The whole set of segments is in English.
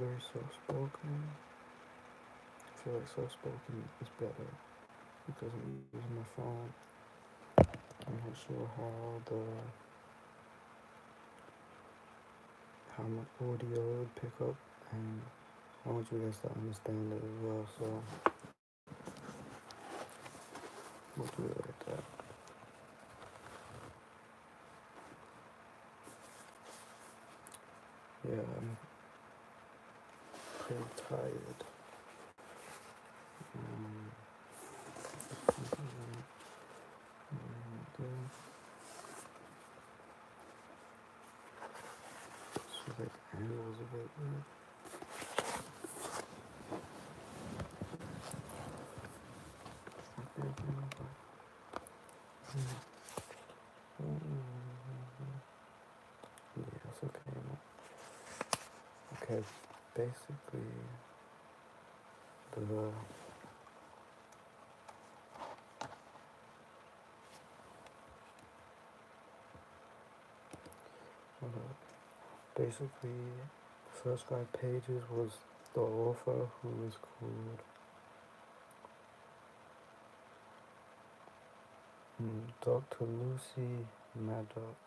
very soft-spoken. I feel like soft-spoken is better because I'm using my phone. I'm not sure how much audio it would pick up, and I want you guys to understand it as well. So we'll do it like that. Yeah, I'm pretty tired. Um, so the angles a bit weird. Yeah, it's okay. Okay, basically the basically the first 5 pages was the author, who is called Dr. Lucy Maddox.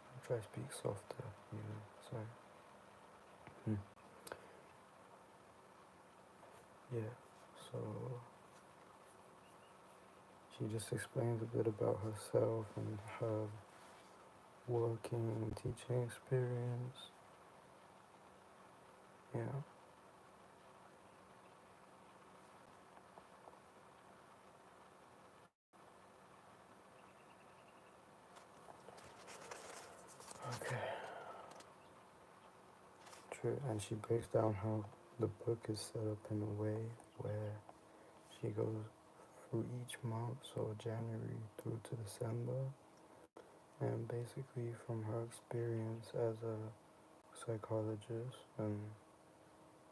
I'll try to speak softer, sorry. Yeah, so she just explains a bit about herself and her working and teaching experience. Yeah. Okay. True, and she breaks down how the book is set up in a way where she goes through each month, so January through to December, and basically from her experience as a psychologist, and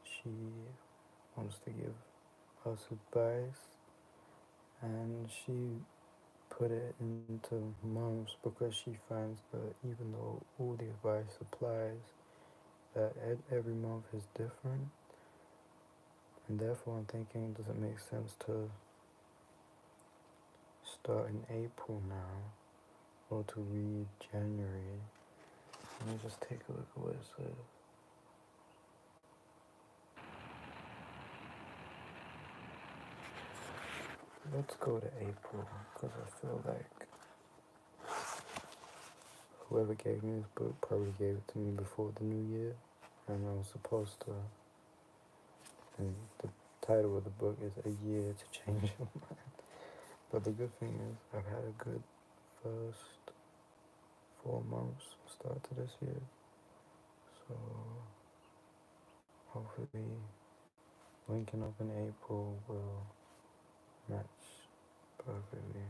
she wants to give us advice, and she put it into months because she finds that even though all the advice applies, that every month is different, and therefore I'm thinking, does it make sense to start in April now, or to read January? Let me just take a look at what it says. Let's go to April, because I feel like whoever gave me this book probably gave it to me before the new year, and I was supposed to, and the title of the book is A Year to Change Your Mind. But the good thing is, I've had a good first 4 months start to this year, so hopefully linking up in April will match perfectly.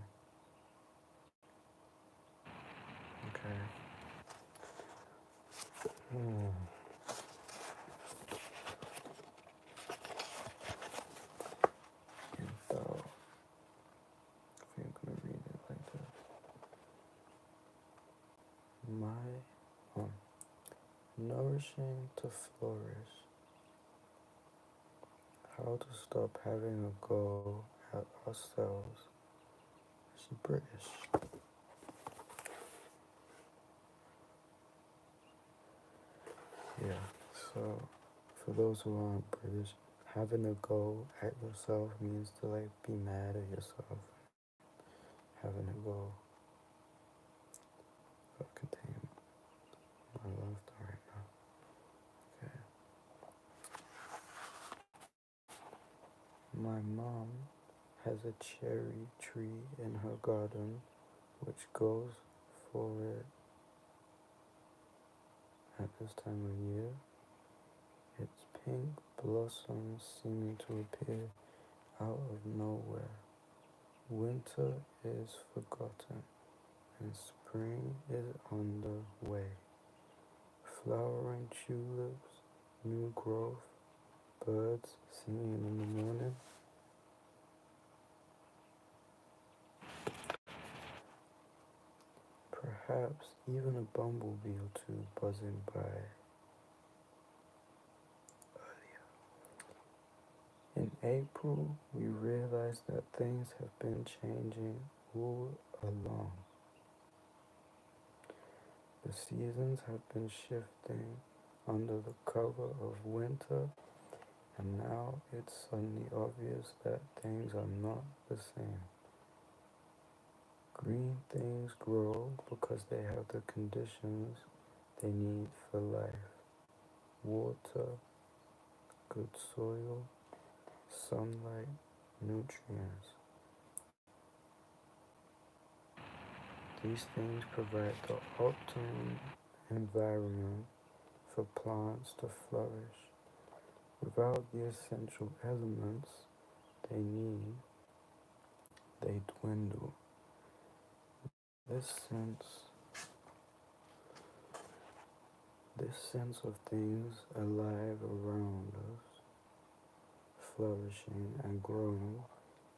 Okay. And though, I think I'm gonna read it like this. Nourishing to flourish. How to stop having a go at ourselves. She's British. Yeah, so for those who aren't British, having a go at yourself means to like be mad at yourself. Having a go. I'll contain my laughter right now. Okay. My mom has a cherry tree in her garden which goes for it at this time of year. Its pink blossoms seeming to appear out of nowhere. Winter is forgotten and spring is on the way. Flowering tulips, new growth, birds singing in the morning. Perhaps even a bumblebee or two buzzing by. April, we realize that things have been changing all along. The seasons have been shifting under the cover of winter, and now it's suddenly obvious that things are not the same. Green things grow because they have the conditions they need for life: water, good soil, sunlight, nutrients. These things provide the optimum environment for plants to flourish. Without the essential elements they need, they dwindle. This sense, this sense of things alive around us, flourishing and growing,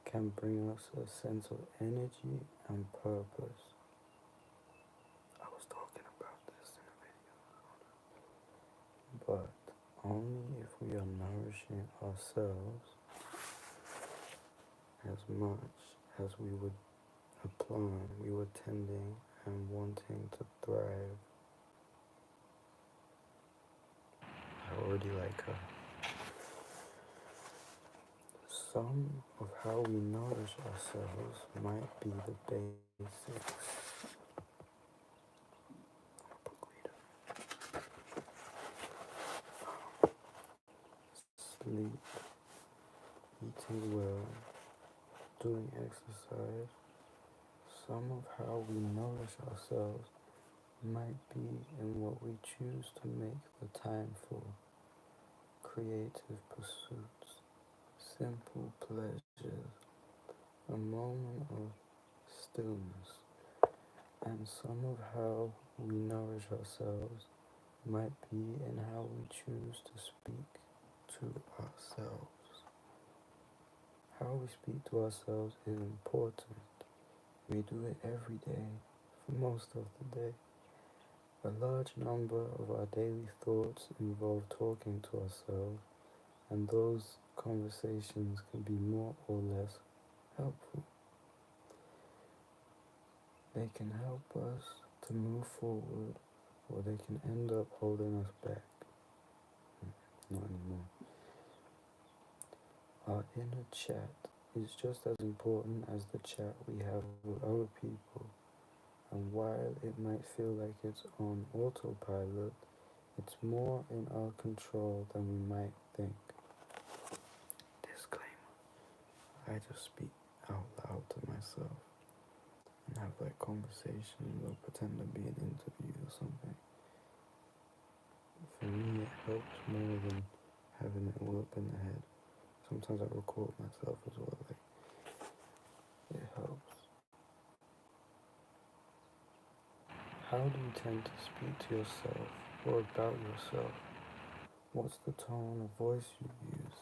can bring us a sense of energy and purpose. I was talking about this in a video, but only if we are nourishing ourselves as much as we would a plant we were tending and wanting to thrive. I already like her. Some of how we nourish ourselves might be the basics. Sleep, eating well, doing exercise. Some of how we nourish ourselves might be in what we choose to make the time for: creative pursuits, simple pleasures, a moment of stillness. And some of how we nourish ourselves might be in how we choose to speak to ourselves. How we speak to ourselves is important. We do it every day, for most of the day. A large number of our daily thoughts involve talking to ourselves, and those conversations can be more or less helpful. They can help us to move forward, or they can end up holding us back. Not anymore. Our inner chat is just as important as the chat we have with other people, and while it might feel like it's on autopilot, it's more in our control than we might think. Disclaimer: I just speak out loud to myself and have that conversation or pretend to be an interview or something. For me, it helps more than having it all up in the head. Sometimes I record myself as well, it helps. How do you tend to speak to yourself or about yourself? What's the tone of voice you use?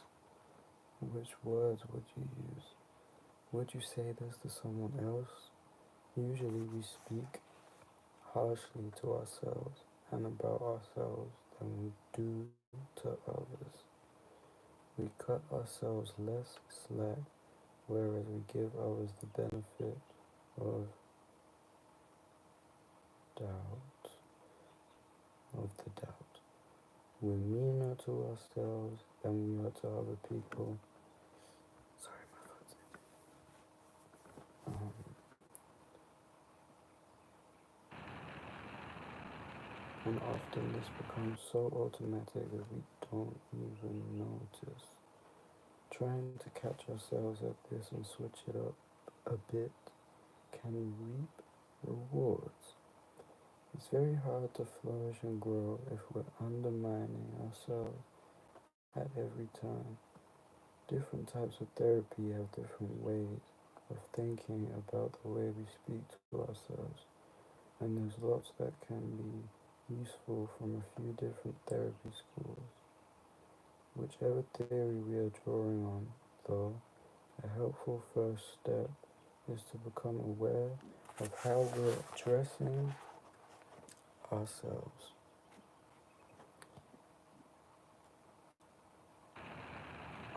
Which words would you use? Would you say this to someone else? Usually we speak harshly to ourselves and about ourselves than we do to others. We cut ourselves less slack, whereas we give others the benefit of doubt, of the doubt. We're meaner to ourselves than we are to other people. Sorry, my foot's and often this becomes so automatic that we don't even notice. Trying to catch ourselves at this and switch it up a bit can reap rewards. It's very hard to flourish and grow if we're undermining ourselves at every turn. Different types of therapy have different ways of thinking about the way we speak to ourselves, and there's lots that can be useful from a few different therapy schools. Whichever theory we are drawing on, though, a helpful first step is to become aware of how we're addressing ourselves.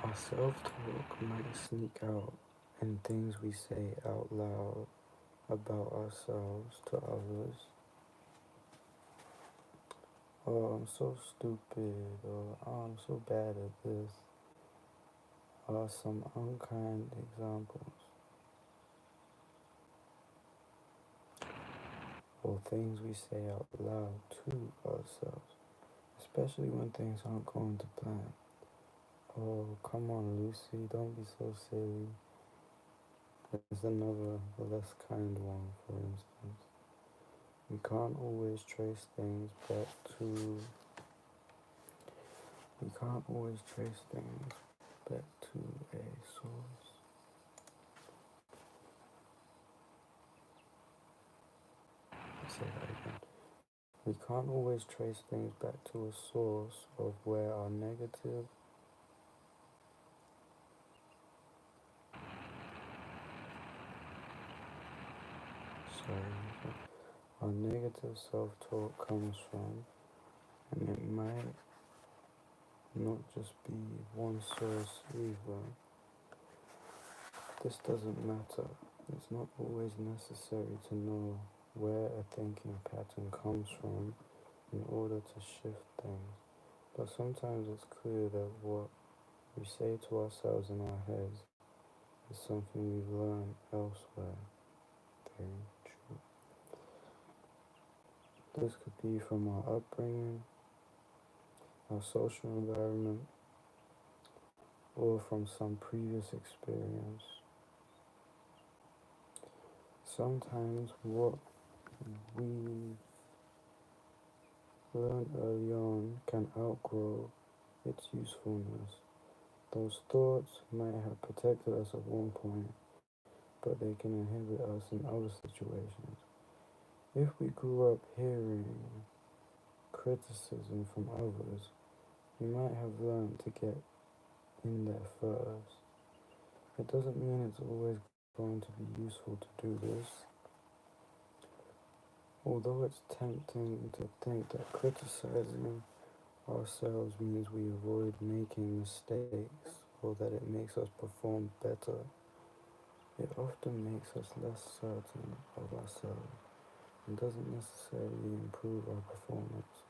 Our self-talk might sneak out in things we say out loud about ourselves to others. Oh, I'm so stupid, or oh, I'm so bad at this, are some unkind examples. Or things we say out loud to ourselves, especially when things aren't going to plan. Oh, come on, Lucy, don't be so silly. There's another, less kind one, for instance. We can't always trace things back to. We can't always trace things back to a source. Let's say that again. We can't always trace things back to a source of where our negative. Sorry. Our negative self-talk comes from, and it might not just be one source either. This doesn't matter. It's not always necessary to know where a thinking pattern comes from in order to shift things. But sometimes it's clear that what we say to ourselves in our heads is something we've learned elsewhere. Very true. This could be from our upbringing, our social environment, or from some previous experience. Sometimes what we learned early on can outgrow its usefulness. Those thoughts might have protected us at one point, but they can inhibit us in other situations. If we grew up hearing criticism from others, we might have learned to get in there first. It doesn't mean it's always going to be useful to do this. Although it's tempting to think that criticizing ourselves means we avoid making mistakes or that it makes us perform better, it often makes us less certain of ourselves and doesn't necessarily improve our performance.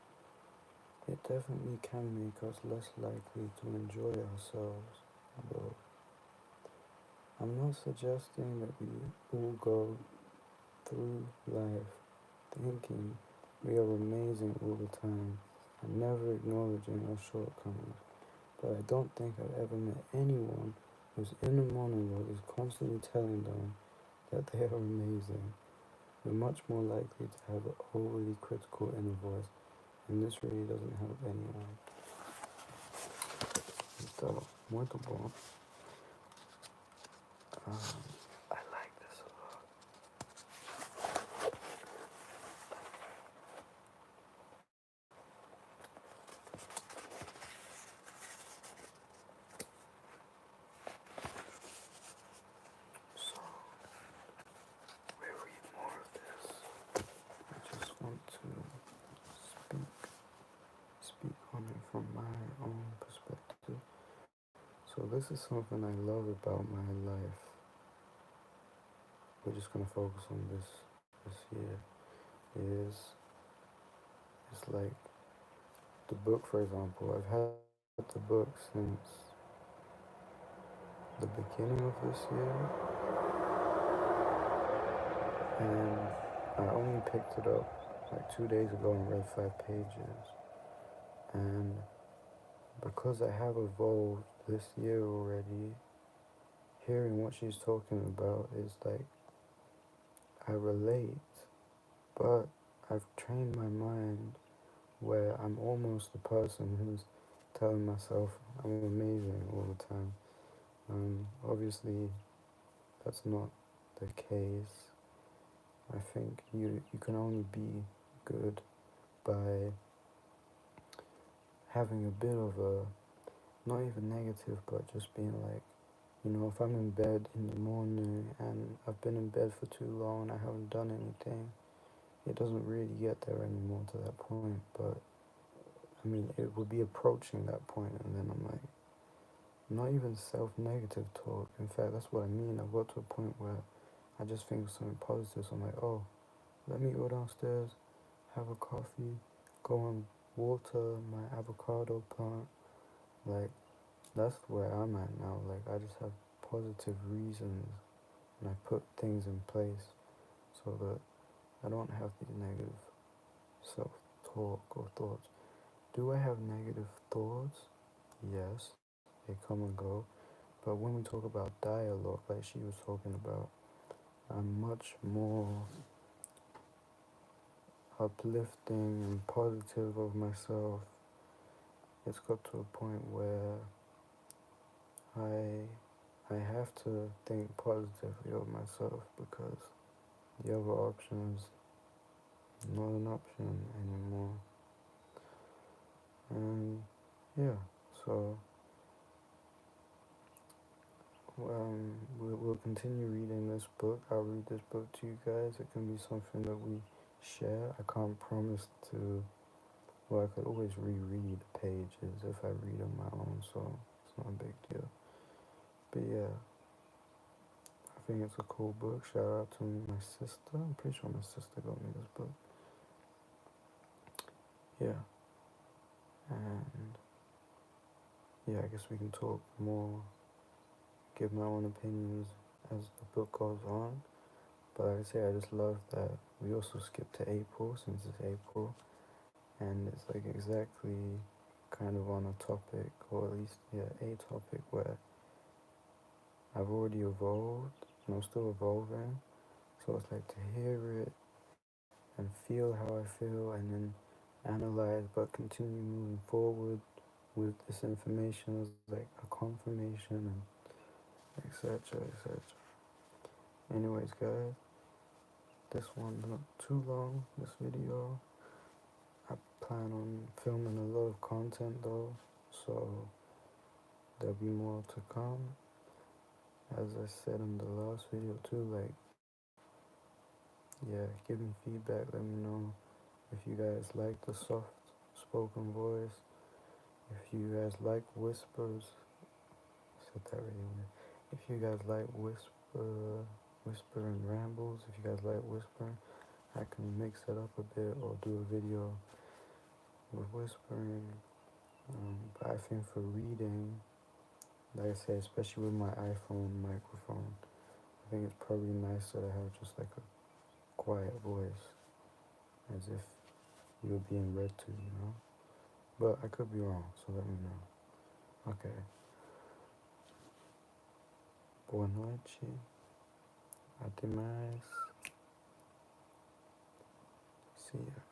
It definitely can make us less likely to enjoy ourselves, though. I'm not suggesting that we all go through life thinking we are amazing all the time and never acknowledging our shortcomings, but I don't think I've ever met anyone whose inner monologue is constantly telling them that they are amazing. We're much more likely to have an overly critical inner voice, and this really doesn't help anyone. So, muito bom. I like this a lot. So, we'll read more of this. I just want to speak on it from my own perspective. So this is something I love about my life. We're just gonna focus on this year. Is it's like the book, for example. I've had the book since the beginning of this year, and I only picked it up like 2 days ago and read 5 pages. And because I have evolved this year already, hearing what she's talking about is like I relate, but I've trained my mind where I'm almost the person who's telling myself I'm amazing all the time. Obviously, that's not the case. I think you can only be good by having a bit of a, not even negative, but just being like, if I'm in bed in the morning and I've been in bed for too long and I haven't done anything, it doesn't really get there anymore to that point. But I mean, it would be approaching that point, and then I'm like, not even self-negative talk. In fact, that's what I mean. I got to a point where I just think of something positive. So I'm like, oh, let me go downstairs, have a coffee, go and water my avocado plant. Like, that's where I'm at now. Like, I just have positive reasons and I put things in place so that I don't have these negative self-talk or thoughts. Do I have negative thoughts? Yes, they come and go. But when we talk about dialogue, like she was talking about, I'm much more uplifting and positive of myself. It's got to a point where I I have to think positively of myself because the other option is not an option anymore. And yeah, so we'll continue reading this book. I'll read this book to you guys. It can be something that we share. I can't promise to, well, I could always reread pages if I read on my own, so it's not a big deal. But yeah, I think it's a cool book. Shout out to my sister. I'm pretty sure my sister got me this book. Yeah, and yeah, I guess we can talk more, give my own opinions as the book goes on. But like I say, I just love that we also skipped to April since it's April, and it's like exactly kind of on a topic, or at least yeah, a topic where I've already evolved and I'm still evolving. So it's like to hear it and feel how I feel and then analyze but continue moving forward with this information as like a confirmation and etc. etc. Anyways guys, this one's not too long, this video. I plan on filming a lot of content though, so there'll be more to come. As I said in the last video too, like, yeah, give me feedback, let me know if you guys like the soft spoken voice, if you guys like whispers. I said that really weird. If you guys like whispering rambles, if you guys like whispering, I can mix it up a bit or do a video with whispering. But I think for reading, like I said, especially with my iPhone microphone, I think it's probably nicer to have just like a quiet voice, as if you were being read to, you know? But I could be wrong, so let me know. Okay. Boa noite. Até mais. See ya.